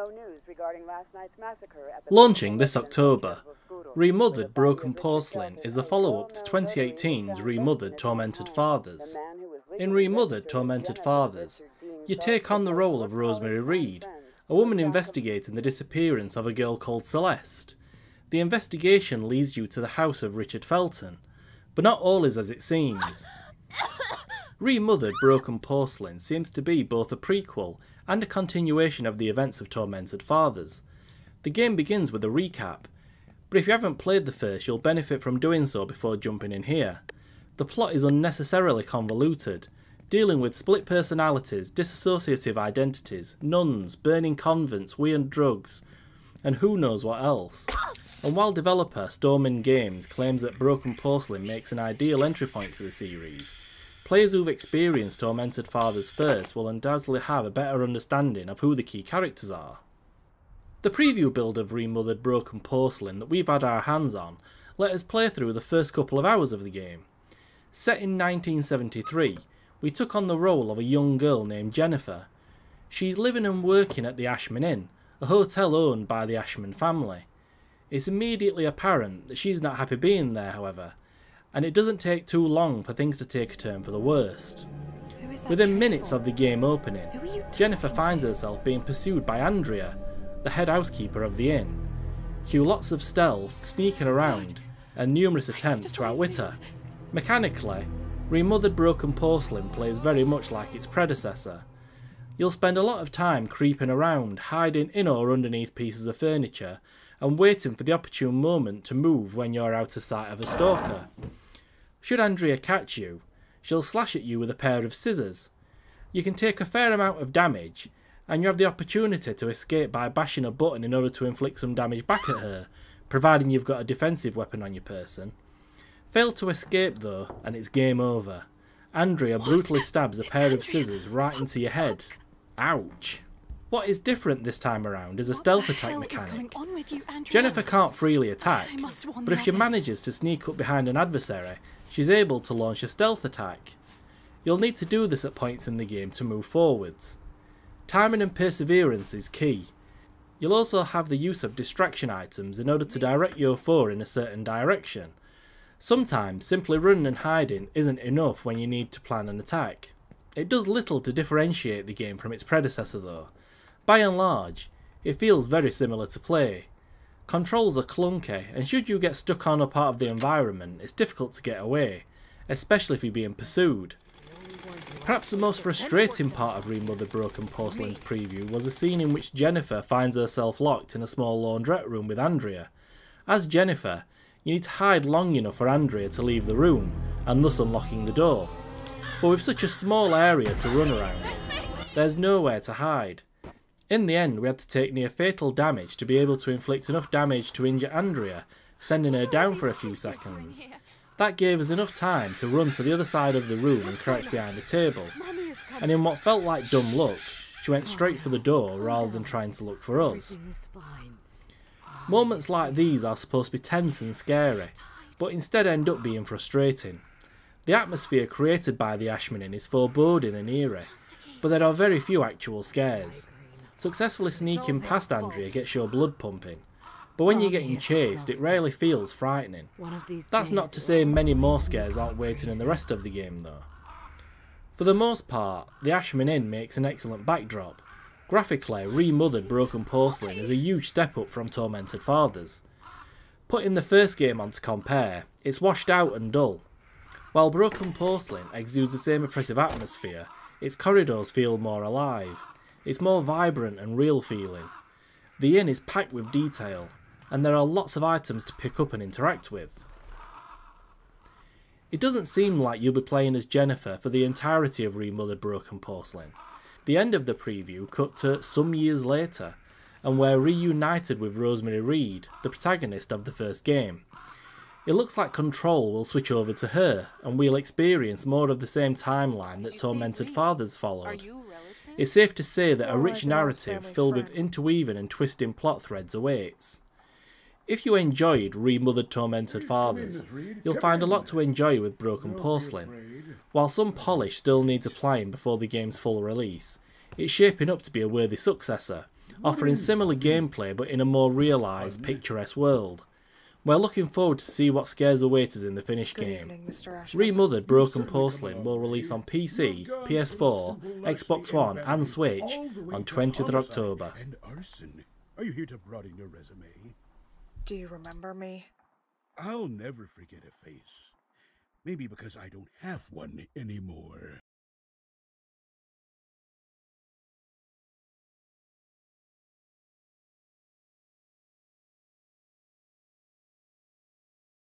no news regarding last night's massacre at the Launching this October, Remothered Broken Porcelain is the follow-up to 2018's Remothered Tormented Fathers. In Remothered Tormented Fathers, you take on the role of Rosemary Reed, a woman investigating the disappearance of a girl called Celeste. The investigation leads you to the house of Richard Felton, but not all is as it seems. Remothered Broken Porcelain seems to be both a prequel and a continuation of the events of Tormented Fathers. The game begins with a recap, but if you haven't played the first, you'll benefit from doing so before jumping in here. The plot is unnecessarily convoluted, dealing with split personalities, dissociative identities, nuns, burning convents, weird drugs, and who knows what else. And while developer Stormin Games claims that Broken Porcelain makes an ideal entry point to the series, players who've experienced Tormented Fathers first will undoubtedly have a better understanding of who the key characters are. The preview build of Remothered Broken Porcelain that we've had our hands on let us play through the first couple of hours of the game. Set in 1973, we took on the role of a young girl named Jennifer. She's living and working at the Ashman Inn, a hotel owned by the Ashman family. It's immediately apparent that she's not happy being there, however, and it doesn't take too long for things to take a turn for the worst. Within minutes of the game opening, Jennifer finds herself being pursued by Andrea, the head housekeeper of the inn. Cue lots of stealth, sneaking around, and numerous attempts to outwit her. Mechanically, Remothered Broken Porcelain plays very much like its predecessor. You'll spend a lot of time creeping around, hiding in or underneath pieces of furniture, and waiting for the opportune moment to move when you're out of sight of a stalker. Should Andrea catch you, she'll slash at you with a pair of scissors. You can take a fair amount of damage, and you have the opportunity to escape by bashing a button in order to inflict some damage back at her, providing you've got a defensive weapon on your person. Fail to escape though, and it's game over. Andrea brutally stabs a pair of scissors right into your head. Ouch. What is different this time around is a stealth attack mechanic. Jennifer can't freely attack, but if she manages to sneak up behind an adversary, she's able to launch a stealth attack. You'll need to do this at points in the game to move forwards. Timing and perseverance is key. You'll also have the use of distraction items in order to direct your foe in a certain direction. Sometimes simply running and hiding isn't enough when you need to plan an attack. It does little to differentiate the game from its predecessor though. By and large, it feels very similar to play. Controls are clunky, and should you get stuck on a part of the environment, it's difficult to get away, especially if you're being pursued. Perhaps the most frustrating part of Remothered Broken Porcelain's preview was a scene in which Jennifer finds herself locked in a small laundrette room with Andrea. As Jennifer, you need to hide long enough for Andrea to leave the room, and thus unlocking the door. But with such a small area to run around in, there's nowhere to hide. In the end, we had to take near fatal damage to be able to inflict enough damage to injure Andrea, sending her down for a few seconds. That gave us enough time to run to the other side of the room and crouch behind a table, and in what felt like dumb luck, she went straight for the door rather than trying to look for us. Moments like these are supposed to be tense and scary, but instead end up being frustrating. The atmosphere created by the Ashman Inn is foreboding and eerie, but there are very few actual scares. Successfully sneaking past Andrea gets your blood pumping, but when you're getting chased it rarely feels frightening. That's not to say many more scares aren't waiting in the rest of the game though. For the most part, the Ashman Inn makes an excellent backdrop. Graphically, Remothered Broken Porcelain is a huge step up from Tormented Fathers. Putting the first game on to compare, it's washed out and dull. While Broken Porcelain exudes the same oppressive atmosphere, its corridors feel more alive. It's more vibrant and real feeling. The inn is packed with detail, and there are lots of items to pick up and interact with. It doesn't seem like you'll be playing as Jennifer for the entirety of Remothered Broken Porcelain. The end of the preview cut to some years later, and we're reunited with Rosemary Reed, the protagonist of the first game. It looks like control will switch over to her, and we'll experience more of the same timeline that Tormented Fathers followed. It's safe to say that a rich narrative filled with interweaving and twisting plot threads awaits. If you enjoyed Remothered Tormented Fathers, you'll find a lot to enjoy with Broken Porcelain. While some polish still needs applying before the game's full release, it's shaping up to be a worthy successor, offering similar gameplay but in a more realised, picturesque world. We're looking forward to see what scares await us in the finished game. Remothered Broken Porcelain will release on PC, PS4, Xbox One and Switch on 20th of October. And arson. Are you here to broaden your resume? Do you remember me? I'll never forget a face. Maybe because I don't have one anymore.